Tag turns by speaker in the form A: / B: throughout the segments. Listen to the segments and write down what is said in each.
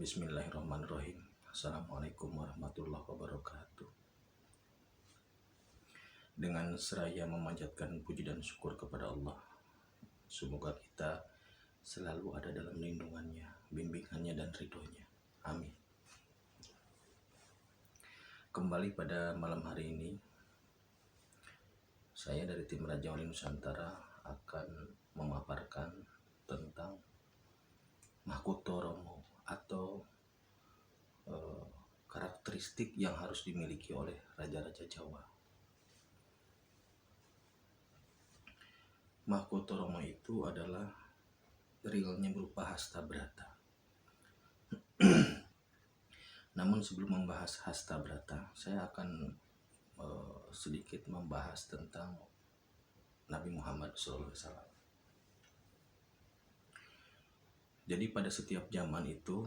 A: Bismillahirrahmanirrahim. Assalamualaikum warahmatullahi wabarakatuh. Dengan seraya memanjatkan puji dan syukur kepada Allah, semoga kita selalu ada dalam lindungannya, bimbingannya dan ridhonya. Amin. Kembali pada malam hari ini, saya dari tim Raja Wali Nusantara akan memaparkan tentang Mahkota Romo atau karakteristik yang harus dimiliki oleh Raja-Raja Jawa. Mahkota Romo itu adalah realnya berupa hasta brata. Namun sebelum membahas hasta brata, saya akan sedikit membahas tentang Nabi Muhammad SAW. Jadi pada setiap zaman itu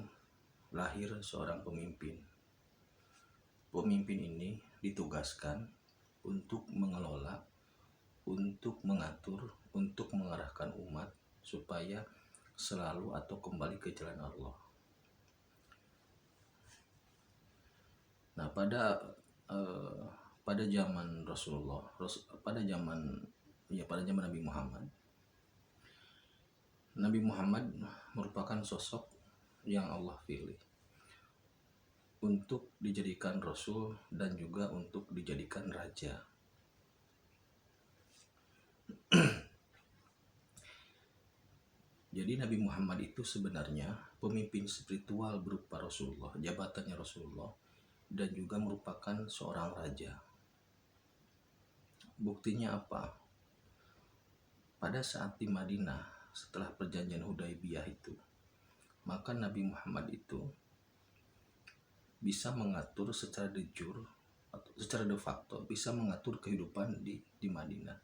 A: lahir seorang pemimpin. Pemimpin ini ditugaskan untuk mengelola, untuk mengatur, untuk mengarahkan umat supaya selalu atau kembali ke jalan Allah. Nah, pada zaman Rasulullah, pada zaman Nabi Muhammad, Nabi Muhammad merupakan sosok yang Allah pilih untuk dijadikan Rasul dan juga untuk dijadikan Raja. Jadi Nabi Muhammad itu sebenarnya pemimpin spiritual berupa Rasulullah, jabatannya Rasulullah, dan juga merupakan seorang raja. Buktinya apa? Pada saat di Madinah, setelah perjanjian Hudaybiyah itu, maka Nabi Muhammad itu bisa mengatur secara de jure atau secara de facto, bisa mengatur kehidupan di Madinah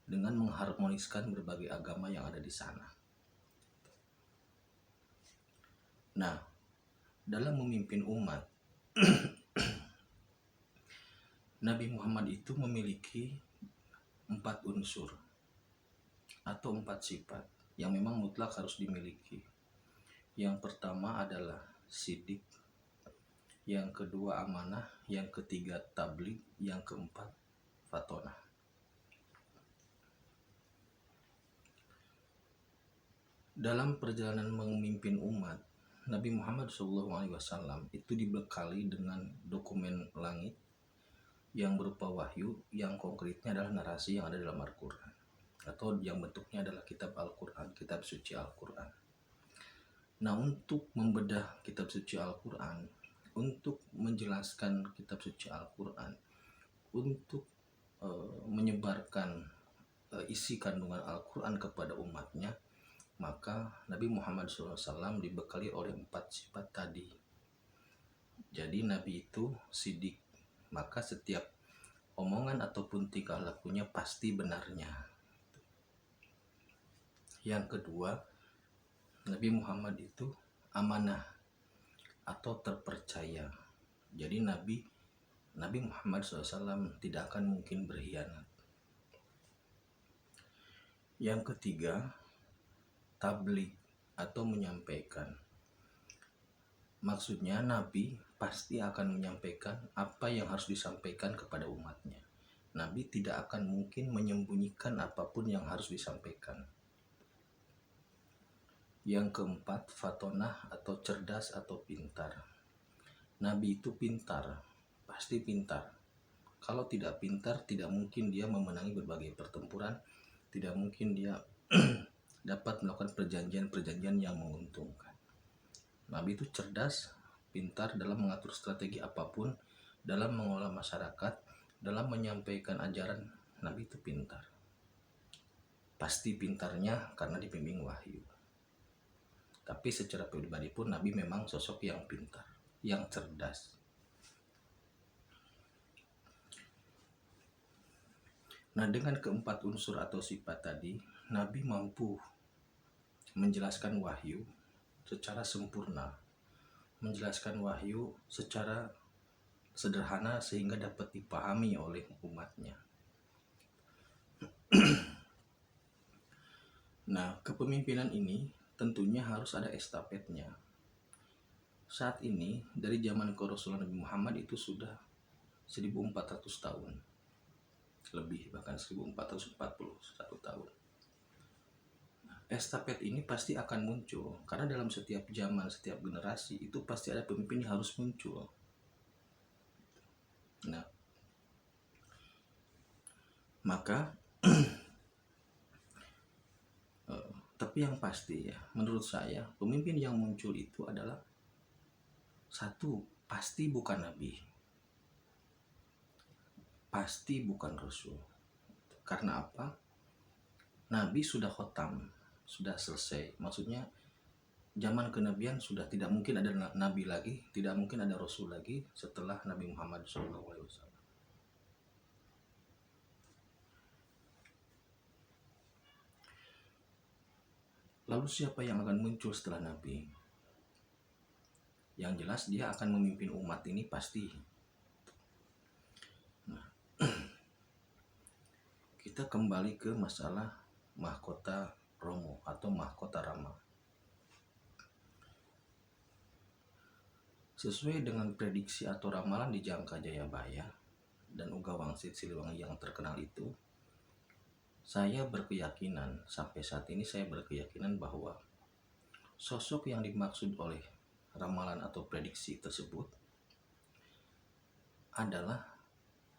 A: dengan mengharmoniskan berbagai agama yang ada di sana. Nah, dalam memimpin umat, Nabi Muhammad itu memiliki 4 unsur atau 4 sifat yang memang mutlak harus dimiliki. Yang pertama adalah sidik, yang kedua amanah, yang ketiga tabligh, yang keempat fatonah. Dalam perjalanan memimpin umat, Nabi Muhammad SAW itu dibekali dengan dokumen langit yang berupa wahyu, yang konkretnya adalah narasi yang ada dalam Al-Quran, atau yang bentuknya adalah kitab Al-Quran, kitab suci Al-Quran. Nah, untuk membedah kitab suci Al-Quran, untuk menjelaskan kitab suci Al-Quran, untuk menyebarkan isi kandungan Al-Quran kepada umatnya, maka Nabi Muhammad SAW dibekali oleh 4 sifat tadi. Jadi Nabi itu sidik, maka setiap omongan ataupun tingkah lakunya pasti benarnya. Yang kedua, Nabi Muhammad itu amanah atau terpercaya. Jadi Nabi Muhammad SAW tidak akan mungkin berkhianat. Yang ketiga, tabligh atau menyampaikan. Maksudnya Nabi pasti akan menyampaikan apa yang harus disampaikan kepada umatnya. Nabi tidak akan mungkin menyembunyikan apapun yang harus disampaikan. Yang keempat, fatonah atau cerdas atau pintar. Nabi itu pintar, pasti pintar. Kalau tidak pintar, tidak mungkin dia memenangi berbagai pertempuran, tidak mungkin dia dapat melakukan perjanjian-perjanjian yang menguntungkan. Nabi itu cerdas, pintar dalam mengatur strategi apapun, dalam mengolah masyarakat, dalam menyampaikan ajaran. Nabi itu pintar. Pasti pintarnya karena dibimbing wahyu. Tapi secara pribadi pun Nabi memang sosok yang pintar, yang cerdas. Nah, dengan keempat unsur atau sifat tadi, Nabi mampu menjelaskan wahyu secara sempurna, menjelaskan wahyu secara sederhana sehingga dapat dipahami oleh umatnya. Nah, kepemimpinan ini tentunya harus ada estafetnya. saat ini dari zaman kerasulan Nabi Muhammad itu sudah 1400 tahun lebih, bahkan 1441 tahun. Estafet ini pasti akan muncul karena dalam setiap zaman, setiap generasi itu pasti ada pemimpin yang harus muncul. Nah, maka tapi yang pasti ya, menurut saya pemimpin yang muncul itu adalah satu, pasti bukan nabi, pasti bukan rasul. Karena apa? Nabi sudah khotam, sudah selesai. Maksudnya zaman kenabian sudah tidak mungkin ada nabi lagi, tidak mungkin ada rasul lagi setelah Nabi Muhammad SAW. Lalu siapa yang akan muncul setelah Nabi? Yang jelas dia akan memimpin umat ini pasti. Nah, kita kembali ke masalah mahkota Romo atau mahkota Rama. Sesuai dengan prediksi atau ramalan di Jangka Jayabaya dan Uga Wangsit Siliwangi yang terkenal itu, saya berkeyakinan, sampai saat ini saya berkeyakinan bahwa sosok yang dimaksud oleh ramalan atau prediksi tersebut adalah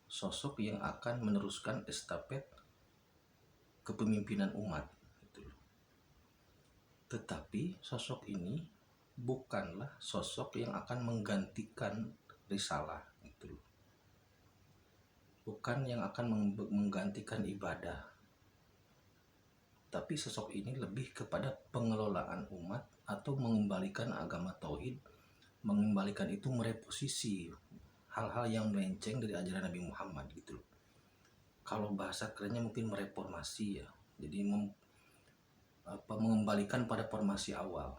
A: sosok yang akan meneruskan estafet kepemimpinan umat. Tetapi sosok ini bukanlah sosok yang akan menggantikan risalah, bukan yang akan menggantikan ibadah, tapi sosok ini lebih kepada pengelolaan umat atau mengembalikan agama tauhid, mengembalikan itu mereposisi hal-hal yang melenceng dari ajaran Nabi Muhammad gitu. Kalau bahasa kerennya mungkin mereformasi ya, jadi mengembalikan pada formasi awal.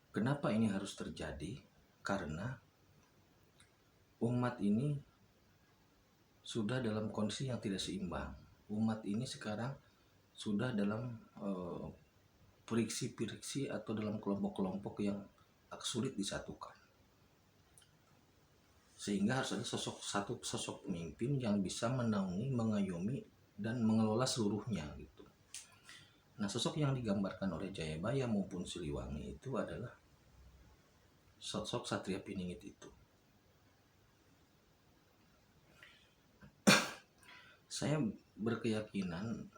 A: Kenapa ini harus terjadi? Karena umat ini sudah dalam kondisi yang tidak seimbang. Umat ini sekarang sudah dalam friksi-friksi atau dalam kelompok-kelompok yang sulit disatukan. Sehingga harus ada satu sosok pemimpin yang bisa menaungi, mengayomi, dan mengelola seluruhnya gitu. Nah, sosok yang digambarkan oleh Jayabaya maupun Siliwangi itu adalah sosok Satria Piningit itu. Saya berkeyakinan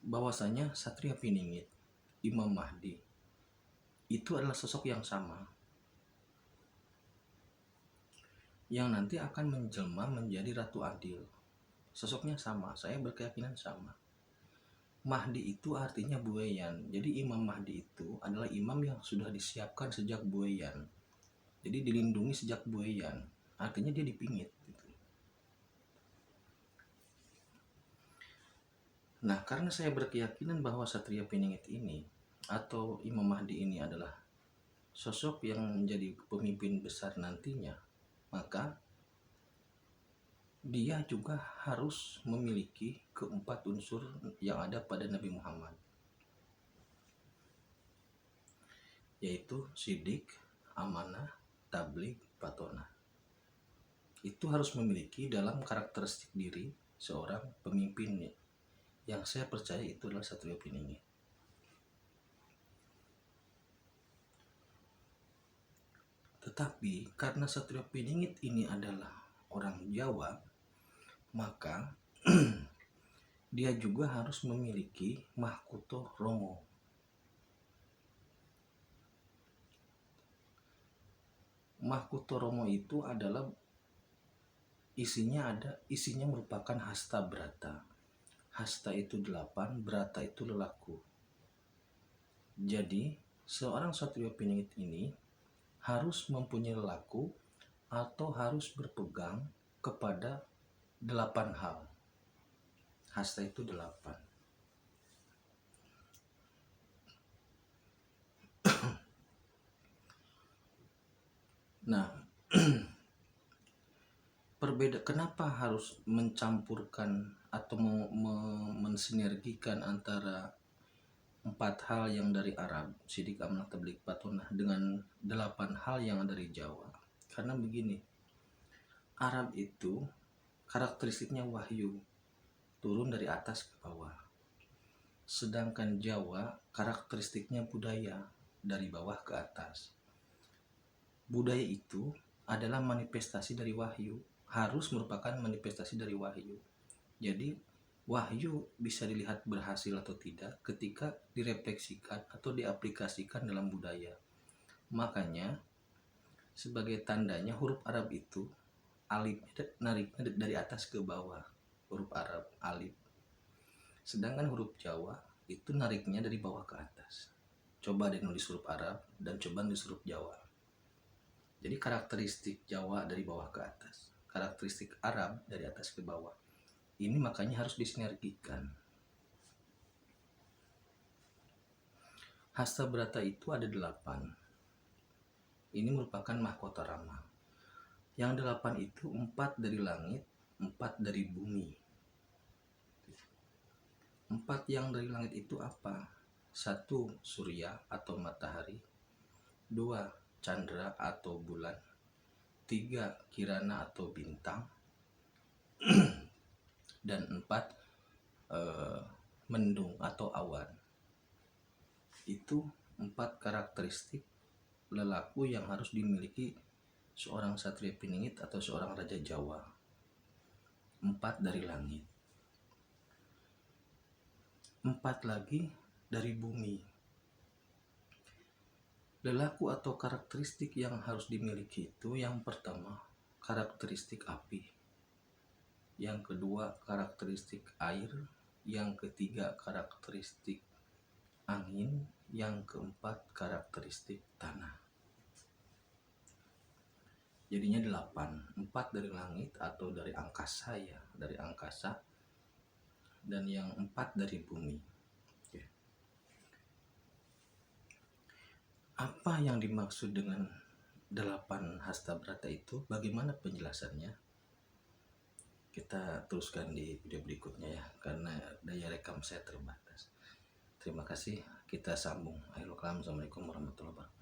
A: bahwasanya Satria Piningit, Imam Mahdi, itu adalah sosok yang sama, yang nanti akan menjelma menjadi Ratu Adil. Sosoknya sama, saya berkeyakinan sama. Mahdi itu artinya buayan. Jadi Imam Mahdi itu adalah imam yang sudah disiapkan sejak buayan. Jadi dilindungi sejak buayan. Artinya dia dipingit. Nah, karena saya berkeyakinan bahwa Satria Piningit ini atau Imam Mahdi ini adalah sosok yang menjadi pemimpin besar nantinya, maka dia juga harus memiliki keempat unsur yang ada pada Nabi Muhammad, yaitu sidik, amanah, tabligh, patonah. Itu harus memiliki dalam karakteristik diri seorang pemimpin, yang saya percaya itu adalah Satria Piningit. Tetapi karena Satria Piningit ini adalah orang Jawa, maka dia juga harus memiliki mahkota Romo. Mahkota Romo itu adalah isinya merupakan hasta brata. Hasta itu 8, brata itu lelaku. Jadi seorang Satria Piningit ini harus mempunyai lelaku atau harus berpegang kepada 8 hal. Hasta itu 8. Nah, kenapa harus mencampurkan atau mensinergikan antara 4 hal yang dari Arab, sidik amanah tabligh patunah, dengan 8 hal yang dari Jawa. Karena begini, Arab itu karakteristiknya wahyu, turun dari atas ke bawah. Sedangkan Jawa karakteristiknya budaya, dari bawah ke atas. Budaya itu adalah manifestasi dari wahyu, harus merupakan manifestasi dari wahyu. Jadi wahyu bisa dilihat berhasil atau tidak ketika direfleksikan atau diaplikasikan dalam budaya. Makanya sebagai tandanya huruf Arab itu alif nariknya dari atas ke bawah, huruf Arab alif. Sedangkan huruf Jawa itu nariknya dari bawah ke atas. Coba deh nulis huruf Arab dan coba nulis huruf Jawa. Jadi karakteristik Jawa dari bawah ke atas, karakteristik Arab dari atas ke bawah. Ini makanya harus disinergikan. Hasta berata itu ada 8. Ini merupakan mahkota Rama. Yang 8 itu 4 dari langit, 4 dari bumi. 4 yang dari langit itu apa? 1 surya atau matahari, 2 candra atau bulan, 3 kirana atau bintang, dan 4 mendung atau awan. Itu 4 karakteristik lelaku yang harus dimiliki seorang satria piningit atau seorang raja Jawa. 4 dari langit, 4 lagi dari bumi. Lelaku atau karakteristik yang harus dimiliki itu, yang pertama karakteristik api, yang kedua karakteristik air, yang ketiga karakteristik angin, yang keempat karakteristik tanah. Jadinya 8, 4 dari langit atau dari angkasa ya, dari angkasa, dan yang 4 dari bumi. Oke. Apa yang dimaksud dengan 8 hasta berata itu? Bagaimana penjelasannya? Kita teruskan di video berikutnya ya, karena daya rekam saya terbatas. Terima kasih, kita sambung. Assalamualaikum warahmatullahi wabarakatuh.